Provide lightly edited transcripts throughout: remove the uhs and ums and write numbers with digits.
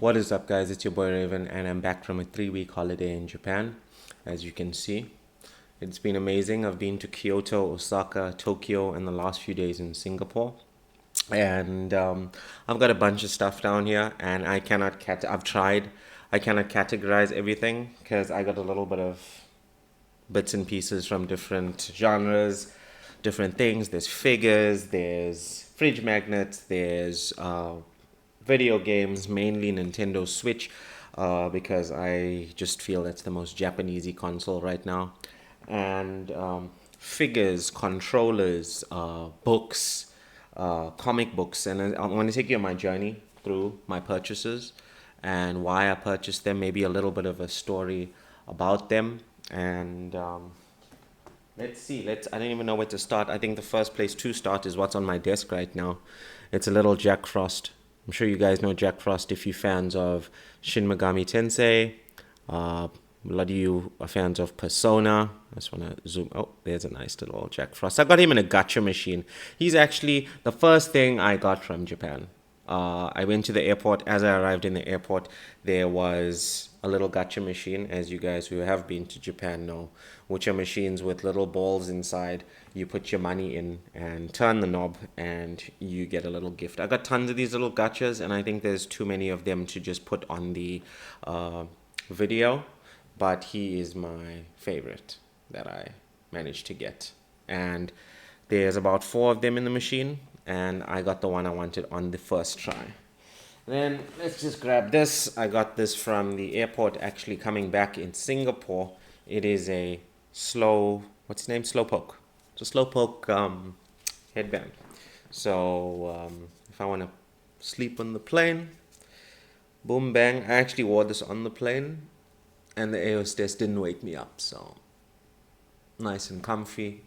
What is up, guys? It's your boy Raven, and I'm back from a 3-week holiday in Japan. As you can see, it's been amazing. I've been to Kyoto, Osaka, Tokyo, and the last few days in Singapore. And I've got a bunch of stuff down here, and I've tried. I cannot categorize everything because I got a little bit of bits and pieces from different genres, different things. There's figures, there's fridge magnets, there's video games, mainly Nintendo Switch, because I just feel that's the most Japanesey console right now. And figures, controllers, books, comic books, and I want to take you on my journey through my purchases and why I purchased them. Maybe a little bit of a story about them, and let's see. I don't even know where to start. I think the first place to start is what's on my desk right now. It's a little Jack Frost. I'm sure you guys know Jack Frost if you're fans of Shin Megami Tensei. A lot of you are fans of Persona. I just want to zoom. Oh, there's a nice little Jack Frost. I got him in a gacha machine. He's actually the first thing I got from Japan. I went to the airport. As I arrived in the airport, there was a little gacha machine. As you guys who have been to Japan know, which are machines with little balls inside. You put your money in and turn the knob, and you get a little gift. I got tons of these little gachas, and I think there's too many of them to just put on the video. But he is my favorite that I managed to get. And there's about 4 of them in the machine, and I got the one I wanted on the first try. Then let's just grab this. I got this from the airport actually coming back in Singapore. It is a what's the name? Slowpoke. It's a Slowpoke headband. So if I want to sleep on the plane, boom, bang. I actually wore this on the plane, and the air hostess didn't wake me up. So nice and comfy.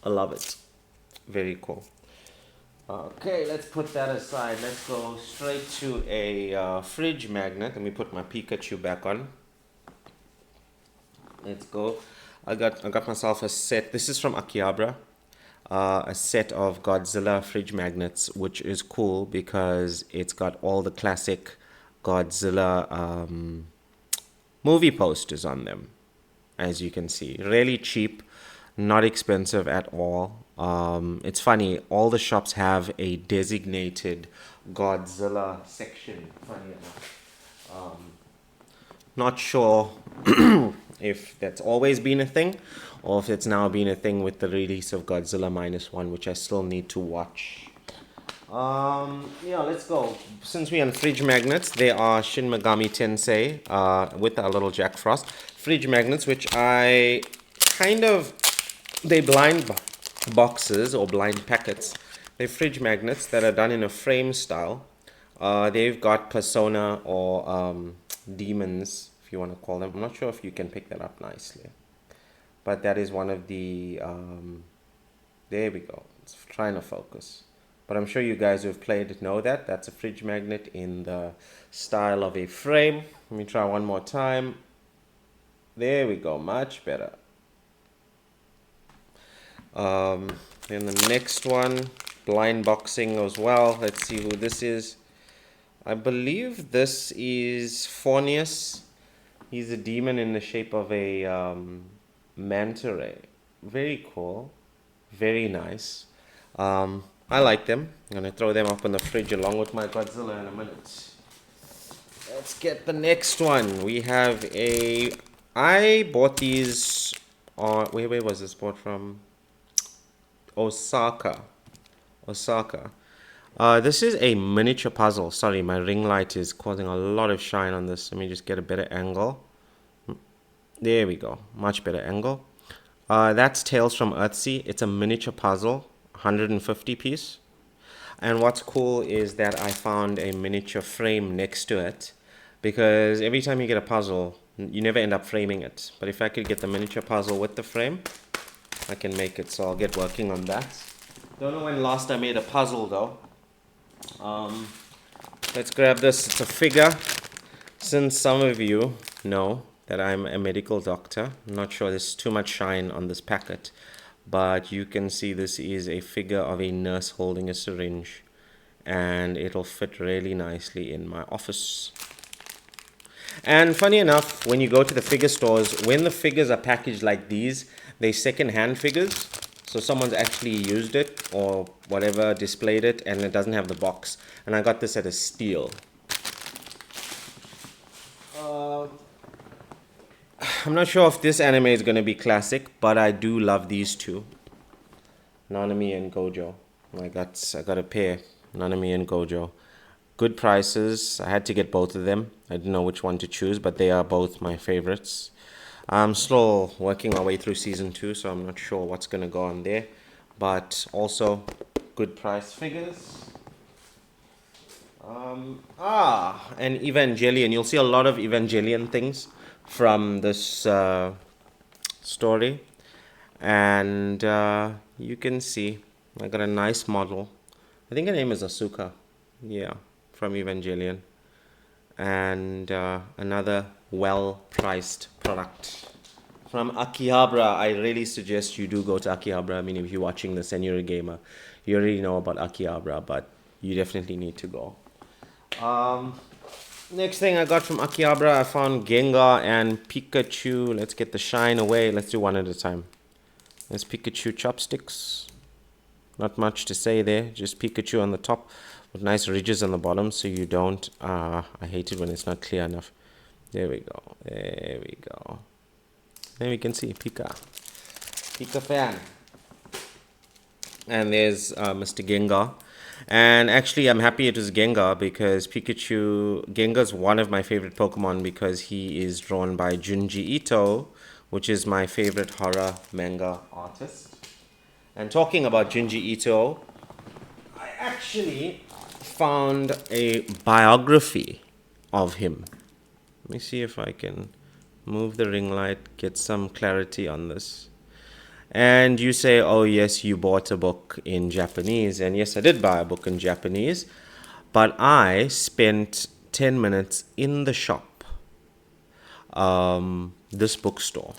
I love it. Very cool. Okay, let's put that aside. Let's go straight to a fridge magnet. Let me put my Pikachu back on. Let's go. I got myself a set. This is from Akihabara. A set of Godzilla fridge magnets, which is cool because it's got all the classic Godzilla movie posters on them, as you can see. Really cheap, not expensive at all. It's funny, all the shops have a designated Godzilla section, funny enough. Not sure if that's always been a thing or if it's now been a thing with the release of Godzilla -1, which I still need to watch. Yeah, let's go. Since we're on fridge magnets, there are Shin Megami Tensei with our little Jack Frost fridge magnets, which I they're blind boxes or blind packets. They're fridge magnets that are done in a frame style. They've got Persona or demons, if you want to call them. I'm not sure if you can pick that up nicely, but that is one of the there we go. It's trying to focus, but I'm sure you guys who have played know that that's a fridge magnet in the style of a frame. Let me try one more time. There we go, much better. Then the next one, blind boxing as well. Let's see who this is. I believe this is Fornius. He's a demon in the shape of a manta ray. Very cool. Very nice. I like them. I'm going to throw them up in the fridge along with my Godzilla in a minute. Let's get the next one. We have I bought these where was this bought from? Osaka. This is a miniature puzzle. Sorry, my ring light is causing a lot of shine on this. Let me just get a better angle. There we go. Much better angle. That's Tales from Earthsea. It's a miniature puzzle, 150 piece. And what's cool is that I found a miniature frame next to it, because every time you get a puzzle, you never end up framing it. But if I could get the miniature puzzle with the frame, I can make it, so I'll get working on that. Don't know when last I made a puzzle though. Let's grab this. It's a figure. Since some of you know that I'm a medical doctor, I'm not sure there's too much shine on this packet, but you can see this is a figure of a nurse holding a syringe, and it'll fit really nicely in my office. And funny enough, when you go to the figure stores, when the figures are packaged like these, they second-hand figures. So someone's actually used it or whatever, displayed it, and it doesn't have the box. And I got this at a steal. I'm not sure if this anime is going to be classic, but I do love these two, Nanami and Gojo. I got a pair, Nanami and Gojo. Good prices. I had to get both of them. I didn't know which one to choose, but they are both my favorites. I'm still working my way through season 2, so I'm not sure what's going to go on there. But also, good price figures. And Evangelion. You'll see a lot of Evangelion things from this story. And you can see I got a nice model. I think her name is Asuka. Yeah, from Evangelion. And another well-priced product from Akihabara. I really suggest you do go to Akihabara. I mean, if you're watching this and you're a gamer, you already know about Akihabara, but you definitely need to go. Next thing I got from Akihabara, I found Gengar and Pikachu. Let's get the shine away. Let's do one at a time. There's Pikachu chopsticks. Not much to say there. Just Pikachu on the top with nice ridges on the bottom so you don't... I hate it when it's not clear enough. There we go. There we go. There we can see Pika. Pika fan. And there's Mr. Gengar. And actually, I'm happy it was Gengar because Gengar's one of my favorite Pokemon because he is drawn by Junji Ito, which is my favorite horror manga artist. And talking about Junji Ito, I actually found a biography of him. Let me see if I can move the ring light, get some clarity on this. And you say, oh yes, you bought a book in Japanese. And yes, I did buy a book in Japanese. But I spent 10 minutes in the shop, this bookstore.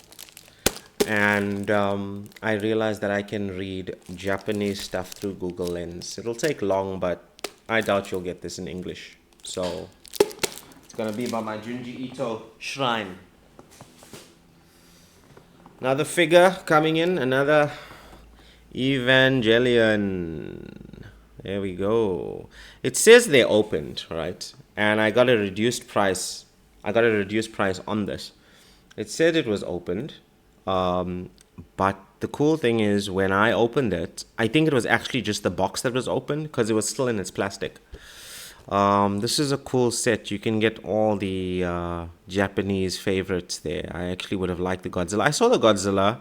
And I realized that I can read Japanese stuff through Google Lens. It'll take long, but I doubt you'll get this in English. So it's going to be by my Junji Ito shrine. Another figure coming in, another Evangelion. There we go. It says they're opened, right? And I got a reduced price. I got a reduced price on this. It said it was opened. But the cool thing is when I opened it, I think it was actually just the box that was open because it was still in its plastic. This is a cool set. You can get all the Japanese favorites there. I actually would have liked the Godzilla. I saw the Godzilla,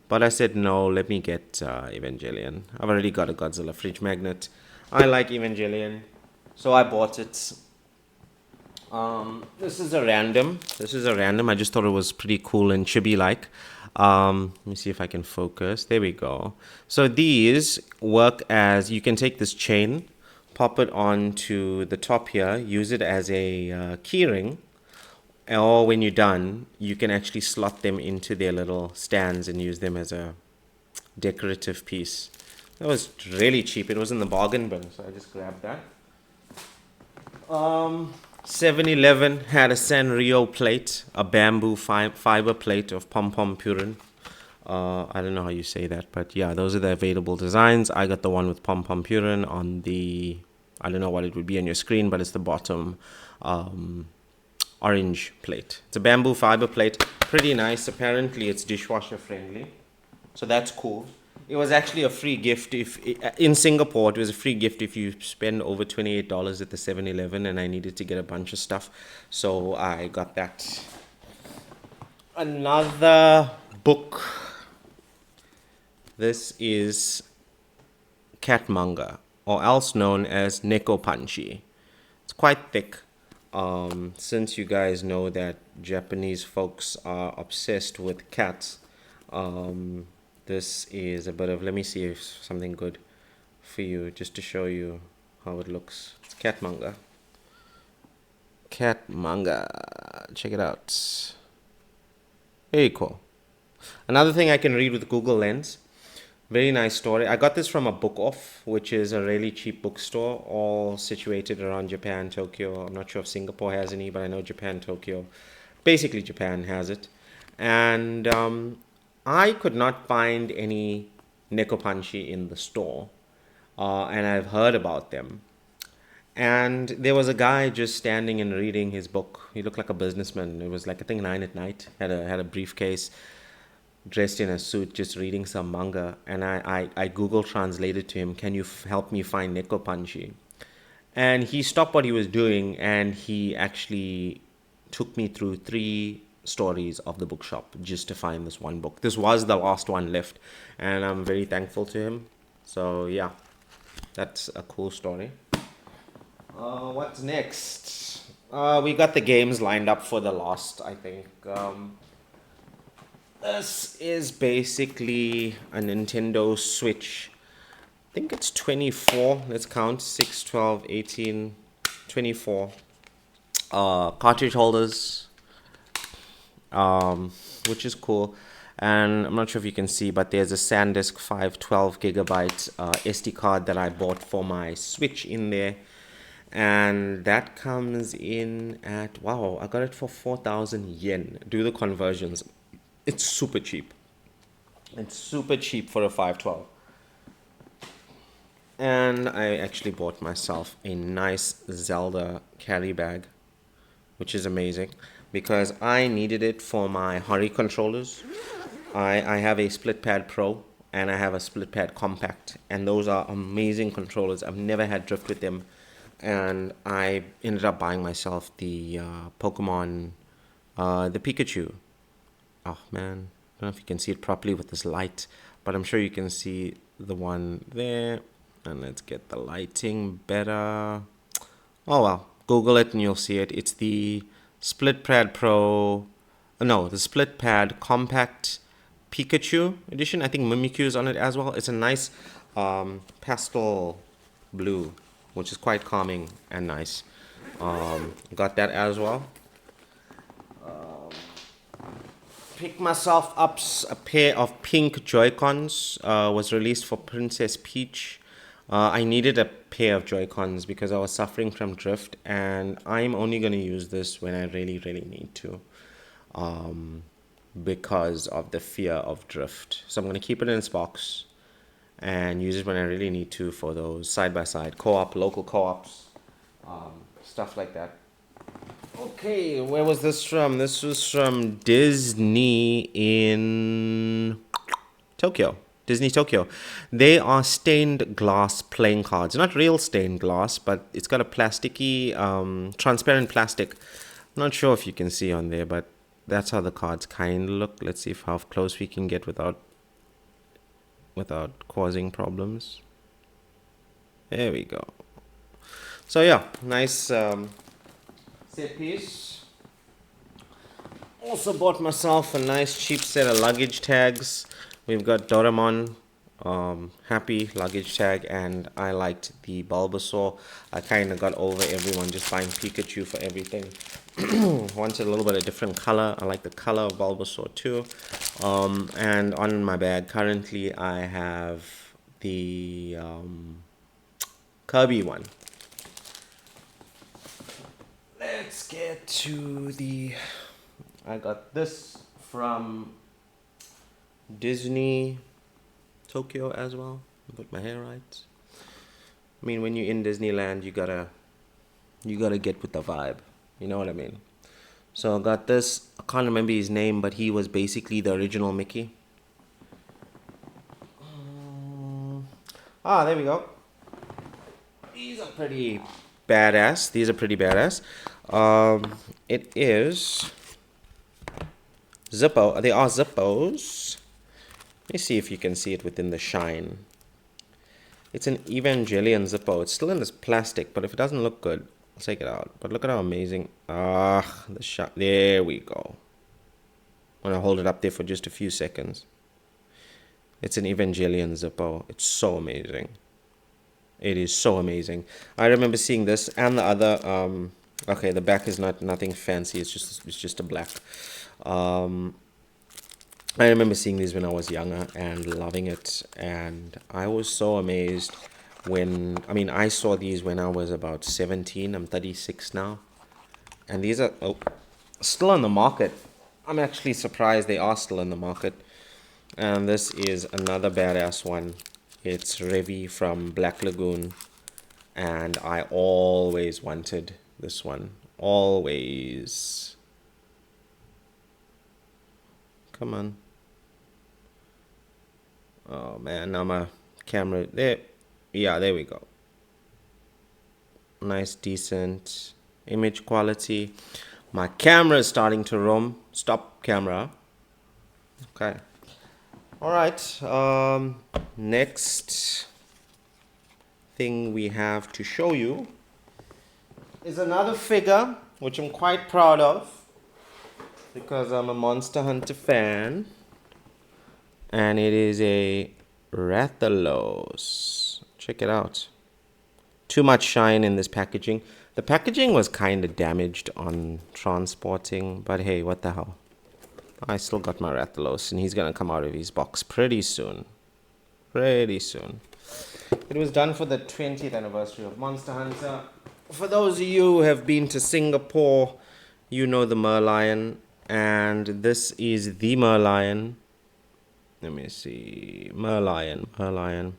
but I said no, let me get Evangelion. I've already got a Godzilla fridge magnet. I like Evangelion, so I bought it. This is a random. I just thought it was pretty cool and chibi-like. Let me see if I can focus. There we go. So these work as, you can take this chain, pop it onto the top here, use it as a key ring, or when you're done, you can actually slot them into their little stands and use them as a decorative piece. That was really cheap. It was in the bargain bin, so I just grabbed that. 7-Eleven had a Sanrio plate, a bamboo fiber plate of pom-pom purin. I don't know how you say that, but yeah, those are the available designs. I got the one with pom-pom purin on the, I don't know what it would be on your screen, but it's the bottom orange plate. It's a bamboo fiber plate, pretty nice. Apparently it's dishwasher friendly, so that's cool. It was actually a free gift in Singapore. It was a free gift if you spend over $28 at the 7-Eleven, and I needed to get a bunch of stuff, so I got that. Another book. This is cat manga, or else known as Neko Panchi. It's quite thick. Since you guys know that Japanese folks are obsessed with cats, this is a bit of, let me see if something good for you, just to show you how it looks. It's cat manga. Cat manga. Check it out. Very cool. Another thing I can read with Google Lens. Very nice story. I got this from a Book Off, which is a really cheap bookstore, all situated around Japan, Tokyo. I'm not sure if Singapore has any, but I know Japan, Tokyo. Basically, Japan has it. And I could not find any Nekopanchi in the store, and I've heard about them. And there was a guy just standing and reading his book. He looked like a businessman. It was like I think 9 at night. Had a briefcase, dressed in a suit, just reading some manga. And I Google translated to him, "Can you help me find Neko Panchi?" And he stopped what he was doing and he actually took me through three stories of the bookshop just to find this one book. This was the last one left, and I'm very thankful to him. So yeah, that's a cool story. What's next? We got the games lined up for the last, I think. This is basically a Nintendo Switch. I think it's 24. Let's count 6, 12, 18, 24. Cartridge holders, which is cool. And I'm not sure if you can see, but there's a SanDisk 512 gigabyte SD card that I bought for my Switch in there. And that comes in at, wow, I got it for 4,000 yen. Do the conversions. It's super cheap. It's super cheap for a 512. And I actually bought myself a nice Zelda carry bag, which is amazing because I needed it for my Hori controllers. I have a Split Pad Pro and I have a Split Pad Compact, and those are amazing controllers. I've never had drift with them, and I ended up buying myself the Pokemon, the Pikachu. Oh man, I don't know if you can see it properly with this light, but I'm sure you can see the one there. And let's get the lighting better. Oh well, Google it and you'll see it. It's the Split Pad Pro, no, the Split Pad Compact Pikachu edition. I think Mimikyu is on it as well. It's a nice pastel blue, which is quite calming and nice. Got that as well. Picked myself up a pair of pink Joy-Cons. Was released for Princess Peach. I needed a pair of Joy-Cons because I was suffering from drift, and I'm only going to use this when I really, really need to, because of the fear of drift. So I'm going to keep it in its box and use it when I really need to for those side-by-side co-op, local co-ops, stuff like that. Okay, where was this from? This was from Disney in Tokyo. Disney Tokyo. They are stained glass playing cards. Not real stained glass, but it's got a plasticky, transparent plastic. I'm not sure if you can see on there, but that's how the cards kind of look. Let's see how close we can get without causing problems. There we go. So yeah, nice set piece. Also bought myself a nice cheap set of luggage tags. We've got Doraemon, Happy luggage tag, and I liked the Bulbasaur. I kind of got over everyone just buying Pikachu for everything. Wanted a little bit of different color. I like the color of Bulbasaur too. And on my bag currently I have the Kirby one. Let's get to the... I got this from Disney Tokyo as well. Put my hair right. I mean, when you're in Disneyland, you gotta get with the vibe. You know what I mean? So I got this. I can't remember his name, but he was basically the original Mickey. There we go. These are pretty badass. It is Zippo. They are Zippos. Let me see if you can see it within the shine. It's an Evangelion Zippo. It's still in this plastic, but if it doesn't look good, I'll take it out. But look at how amazing. The shot. There we go. I'm going to hold it up there for just a few seconds. It's an Evangelion Zippo. It's so amazing. It is so amazing. I remember seeing this and the other. Okay, the back is nothing fancy. It's just a black. I remember seeing these when I was younger and loving it, and I was so amazed when, I mean, I saw these when I was about 17. I'm 36 now, and these are still on the market. I'm actually surprised they are still in the market. And this is another badass one. It's Revi from Black Lagoon, and I always wanted this one. Always. Come on. Oh man, now my camera there. Yeah, there we go. Nice, decent image quality. My camera is starting to roam. Stop, camera. Okay. All right. Next thing we have to show you is another figure which I'm quite proud of because I'm a Monster Hunter fan, and it is a Rathalos. Check it out. Too much shine in this packaging. The packaging was kind of damaged on transporting, but hey, what the hell. I still got my Rathalos, and he's gonna come out of his box pretty soon. Pretty soon. It was done for the 20th anniversary of Monster Hunter. For those of you who have been to Singapore, you know the Merlion, and this is the Merlion. Let me see. Merlion.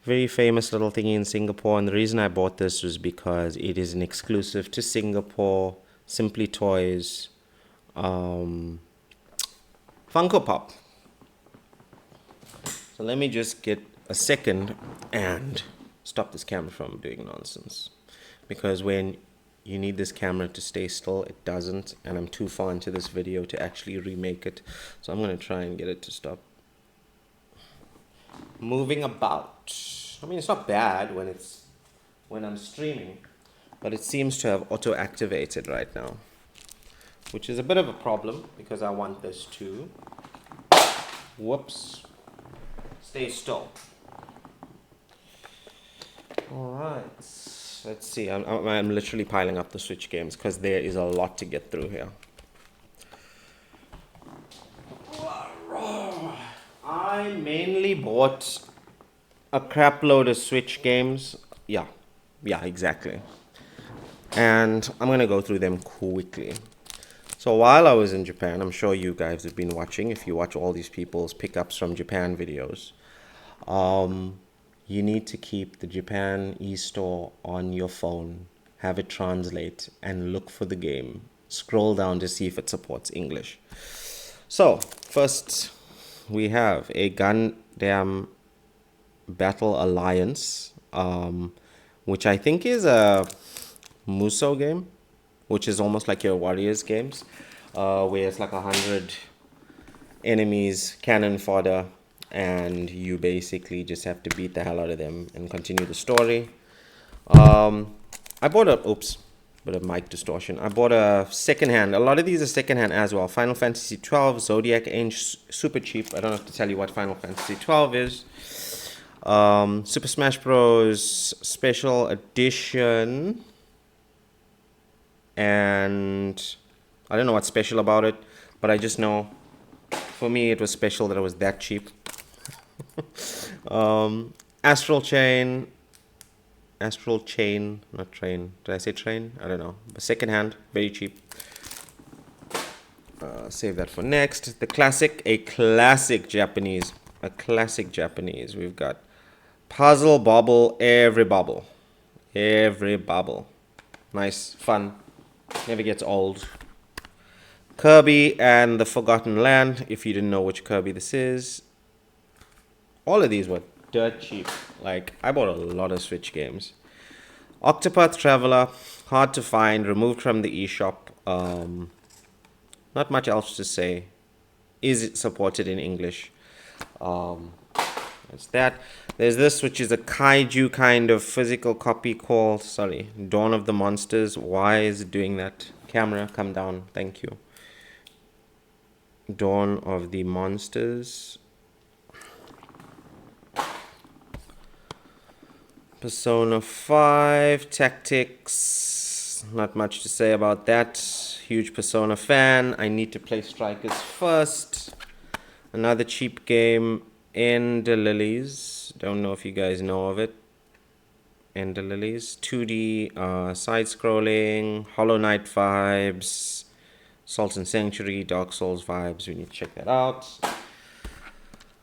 Very famous little thingy in Singapore, and the reason I bought this was because it is an exclusive to Singapore, Simply Toys, Funko Pop. So let me just get a second and stop this camera from doing nonsense, because when you need this camera to stay still, it doesn't, and I'm too far into this video to actually remake it. So I'm going to try and get it to stop moving about. I mean, it's not bad when I'm streaming, but it seems to have auto activated right now, which is a bit of a problem because I want this to, whoops, stay still. All right, let's see. I'm literally piling up the Switch games because there is a lot to get through here. I mainly bought a crap load of Switch games. Yeah, exactly. And I'm going to go through them quickly. So while I was in Japan, I'm sure you guys have been watching, if you watch all these people's pickups from Japan videos, you need to keep the Japan e-store on your phone, have it translate, and look for the game. Scroll down to see if it supports English. So, first, we have a Gundam Battle Alliance, which I think is a Muso game, which is almost like your Warriors games, where it's like 100 enemies, cannon fodder, and you basically just have to beat the hell out of them and continue the story. I bought a, bit of mic distortion. I bought a secondhand. A lot of these are secondhand as well. Final Fantasy 12, Zodiac Age, super cheap. I don't have to tell you what Final Fantasy 12 is. Super Smash Bros. Special Edition. And I don't know what's special about it, but I just know for me it was special that it was that cheap. Astral Chain, not train. Did I say train? I don't know. But secondhand, very cheap. Save that for next. The classic, a classic Japanese. We've got Puzzle Bobble, every bubble. Nice, fun. Never gets old. Kirby and the Forgotten Land, if you didn't know which Kirby this is. All of these were dirt cheap. Like, I bought a lot of Switch games. Octopath Traveler, hard to find, removed from the eShop. Not much else to say. Is it supported in English? That's that. There's this, which is a kaiju kind of physical copy called, Dawn of the Monsters. Why is it doing that? Camera, come down. Thank you. Dawn of the Monsters. Persona 5 Tactics. Not much to say about that. Huge Persona fan. I need to play Strikers first. Another cheap game, Ender Lilies. Don't know if you guys know of it. Ender Lilies. 2D, side-scrolling, Hollow Knight vibes, Salt and Sanctuary, Dark Souls vibes. We need to check that out.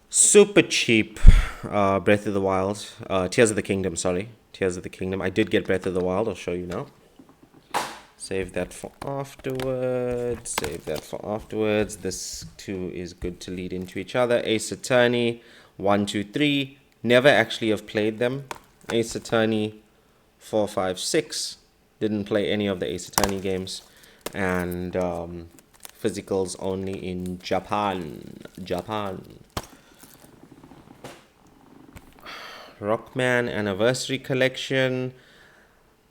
Super cheap, Breath of the Wild. Tears of the Kingdom, sorry. Tears of the Kingdom. I did get Breath of the Wild. I'll show you now. Save that for afterwards. Save that for afterwards. This two is good to lead into each other. Ace Attorney, 1, 2, 3. Never actually have played them. Ace Attorney, 4, 5, 6. Didn't play any of the Ace Attorney games. And physicals only in Japan. Rockman Anniversary Collection.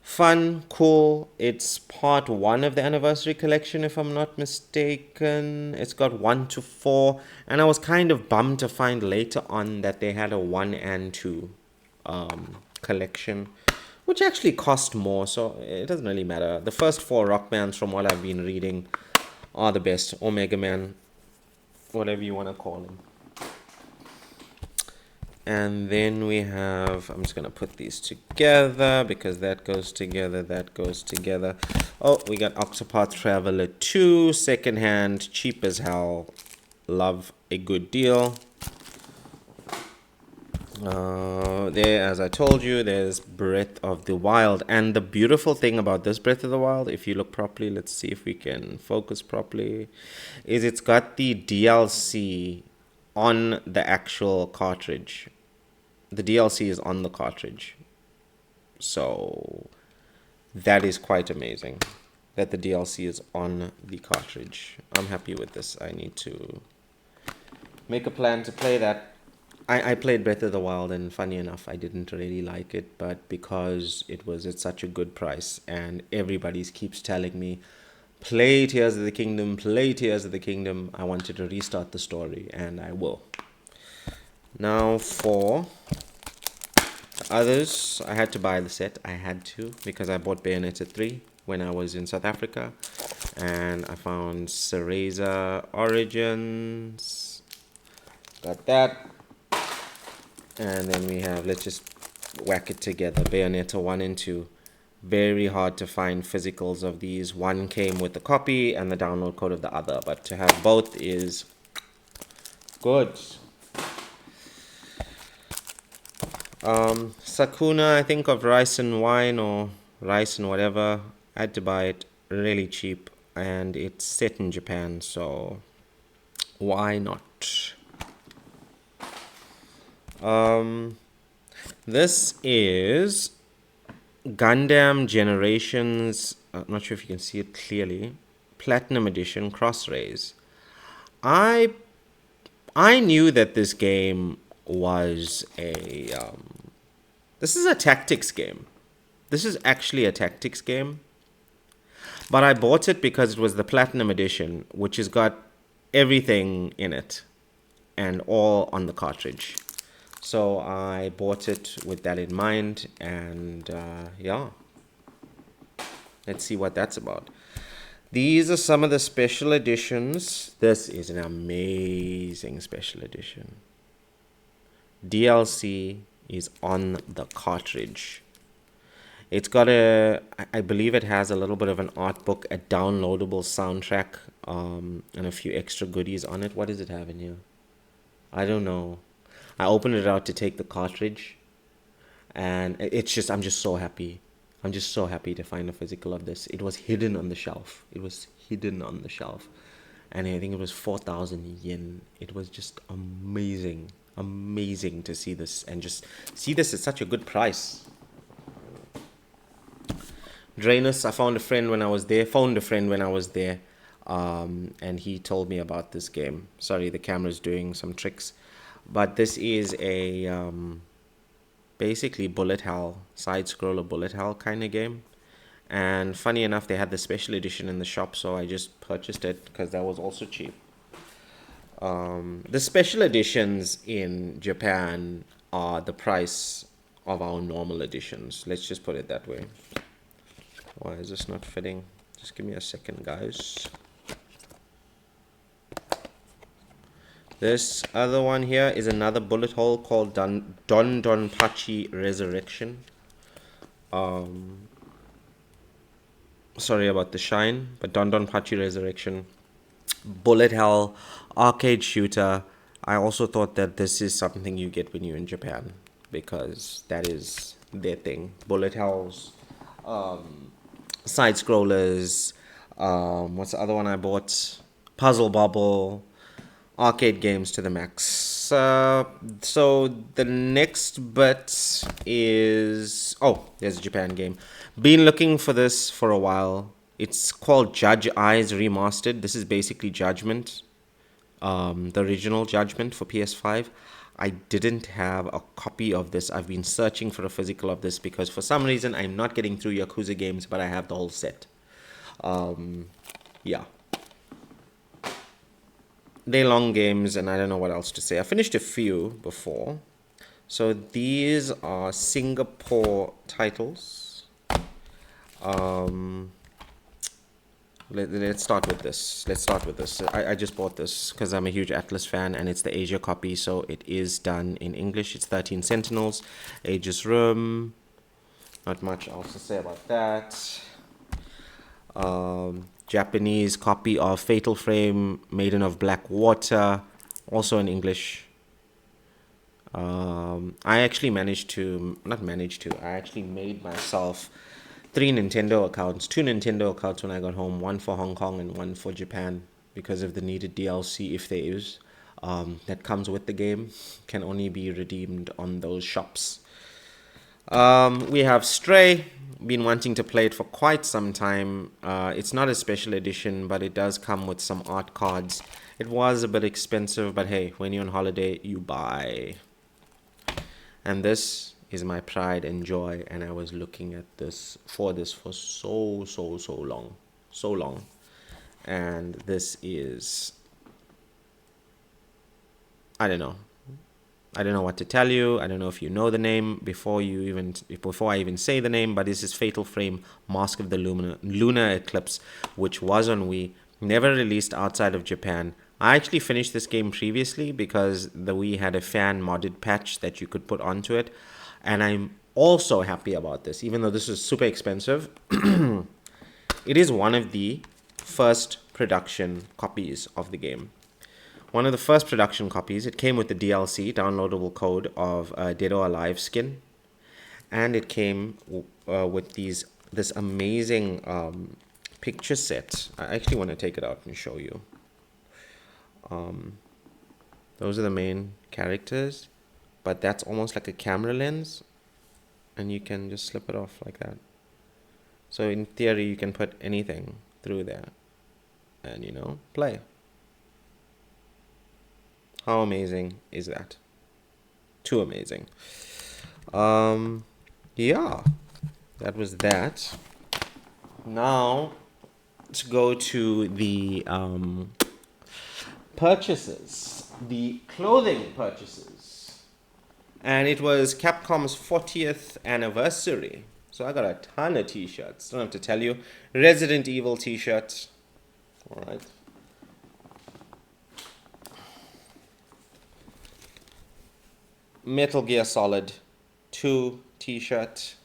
Fun, cool. It's part 1 of the Anniversary Collection, if I'm not mistaken. It's got 1 to 4. And I was kind of bummed to find later on that they had a 1 and 2 collection, which actually cost more, so it doesn't really matter. The first 4 Rockmans, from what I've been reading, are the best. Omega Man, whatever you want to call him. And then we have, I'm just going to put these together because that goes together, that goes together. Oh, we got Octopath Traveler 2, secondhand, cheap as hell. Love a good deal. There, as I told you, there's Breath of the Wild. And the beautiful thing about this Breath of the Wild, if you look properly, let's see if we can focus properly, is it's got the DLC on the actual cartridge. The DLC is on the cartridge. So that is quite amazing that the DLC is on the cartridge. I'm happy with this. I need to make a plan to play that. I played Breath of the Wild, and funny enough, I didn't really like it, but because it was at such a good price and everybody keeps telling me, play Tears of the Kingdom, play Tears of the Kingdom, I wanted to restart the story, and I will. Now for others, I had to buy the set. I had to, because I bought Bayonetta 3 when I was in South Africa, and I found Cereza Origins. Got that. And then we have, let's just whack it together, Bayonetta 1 and 2. Very hard to find physicals of these. One came with the copy and the download code of the other, but to have both is good. Sakuna, I think of Rice and Wine or Rice and whatever. I had to buy it really cheap, and it's set in Japan, so why not? This is Gundam Generations, I'm not sure if you can see it clearly, Platinum Edition Cross-Rays. I knew that this game was a, this is a tactics game. This is actually a tactics game. But I bought it because it was the Platinum Edition, which has got everything in it and all on the cartridge. So I bought it with that in mind, and yeah, let's see what that's about. These are some of the special editions. This is an amazing special edition. DLC is on the cartridge. It's got I believe it has a little bit of an art book, a downloadable soundtrack, and a few extra goodies on it. What does it have in here? I don't know. I opened it out to take the cartridge, and it's just, I'm just so happy. I'm just so happy to find a physical of this. It was hidden on the shelf. It was hidden on the shelf. And I think it was 4,000 yen. It was just amazing. Amazing to see this, and just see this at such a good price. Drainus, I found a friend when I was there, and he told me about this game. Sorry, the camera's doing some tricks. But this is a basically bullet hell, side-scroller bullet hell kind of game. And funny enough, they had the special edition in the shop, so I just purchased it because that was also cheap. The special editions in Japan are the price of our normal editions. Let's just put it that way. Why is this not fitting? Just give me a second, guys. This other one here is another bullet hole called Don Pachi Resurrection. Sorry about the shine, but Don Pachi Resurrection. Bullet hell, arcade shooter. I also thought that this is something you get when you're in Japan because that is their thing. Bullet hells, side scrollers. What's the other one I bought? Puzzle Bubble, arcade games to the max. So the next bit is there's a Japan game. Been looking for this for a while. It's called Judge Eyes Remastered. This is basically Judgment, the original Judgment for PS5. I didn't have a copy of this. I've been searching for a physical of this because for some reason I'm not getting through Yakuza games, but I have the whole set. Yeah. They're long games and I don't know what else to say. I finished a few before. So these are Singapore titles. Let's start with this. I just bought this because I'm a huge Atlas fan and it's the Asia copy, so it is done in English. It's 13 Sentinels, Aegis Rim. Not much else to say about that. Japanese copy of Fatal Frame, Maiden of Black Water, also in English. I actually I actually made myself two Nintendo accounts when I got home, one for Hong Kong and one for Japan because of the needed DLC, if there is, that comes with the game, can only be redeemed on those shops. We have Stray, been wanting to play it for quite some time. It's not a special edition, but it does come with some art cards. It was a bit expensive, but hey, when you're on holiday, you buy. And this is my pride and joy, and I was looking at this for so long. And this is, I don't know what to tell you. I don't know if you know the name before I even say the name, but this is Fatal Frame Mask of the Lunar Eclipse, which was on Wii, never released outside of Japan. I actually finished this game previously because the Wii had a fan modded patch that you could put onto it, and I'm also happy about this, even though this is super expensive. It is one of the first production copies of the game. One of the first production copies. It came with the DLC, downloadable code of Dead or Alive skin, and it came with this amazing picture set. I actually want to take it out and show you. Those are the main characters, but that's almost like a camera lens, and you can just slip it off like that. So in theory, you can put anything through there and play. How amazing is that? Too amazing. Yeah, that was that. Now, let's go to the purchases, the clothing purchases. And it was Capcom's 40th anniversary. So I got a ton of t-shirts. Don't have to tell you. Resident Evil t-shirt. All right. Metal Gear Solid 2 t-shirt.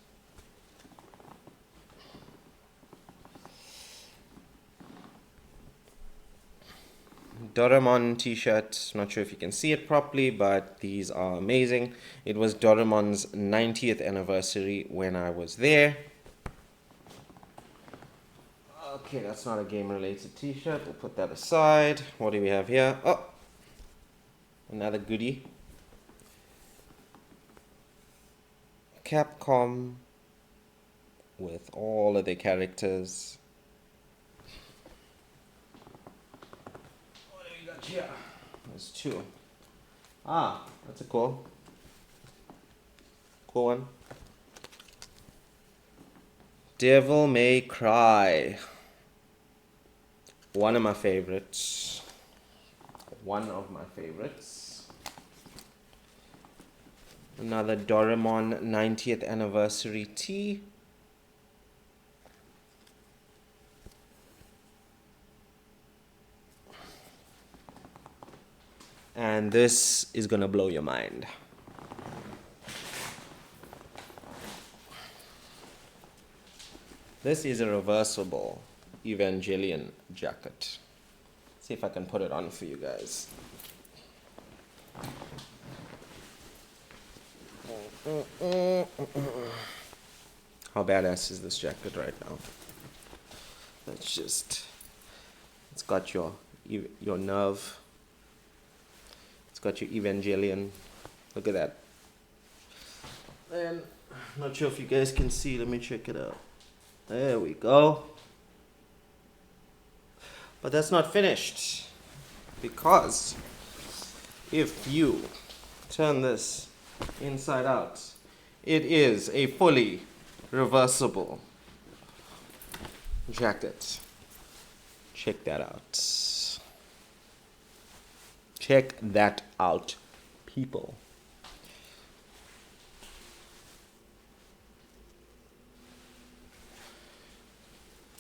Doraemon t-shirt. Not sure if you can see it properly, but these are amazing. It was Doraemon's 90th anniversary when I was there. Okay, that's not a game-related t-shirt. We'll put that aside. What do we have here? Oh, another goodie. Capcom with all of their characters. What do we got here? There's two. That's a cool one. Devil May Cry. One of my favorites. Another Doraemon 90th anniversary tee. And this is gonna blow your mind. This is a reversible Evangelion jacket. See if I can put it on for you guys. How badass is this jacket right now? It's got your nerve. It's got your Evangelion. Look at that. And I'm not sure if you guys can see. Let me check it out. There we go. But that's not finished, because if you turn this inside out, it is a fully reversible jacket. Check that out. Check that out, people.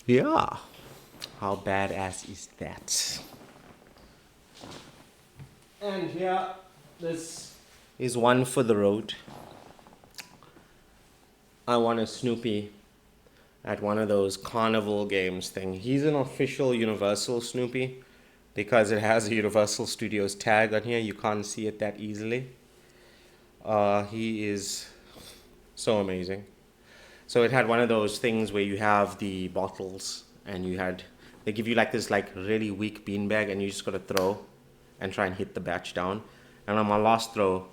Yeah. How badass is that? And here, this is one for the road. I won a Snoopy at one of those carnival games thing. He's an official Universal Snoopy because it has a Universal Studios tag on here. You can't see it that easily. He is so amazing. So it had one of those things where you have the bottles and they give you like this like really weak beanbag and you just gotta throw and try and hit the batch down. And on my last throw,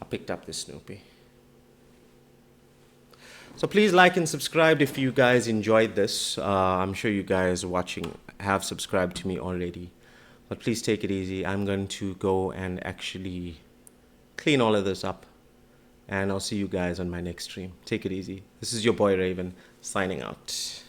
I picked up this Snoopy. So please like and subscribe if you guys enjoyed this. I'm sure you guys watching have subscribed to me already. But please take it easy. I'm going to go and actually clean all of this up. And I'll see you guys on my next stream. Take it easy. This is your boy Raven signing out.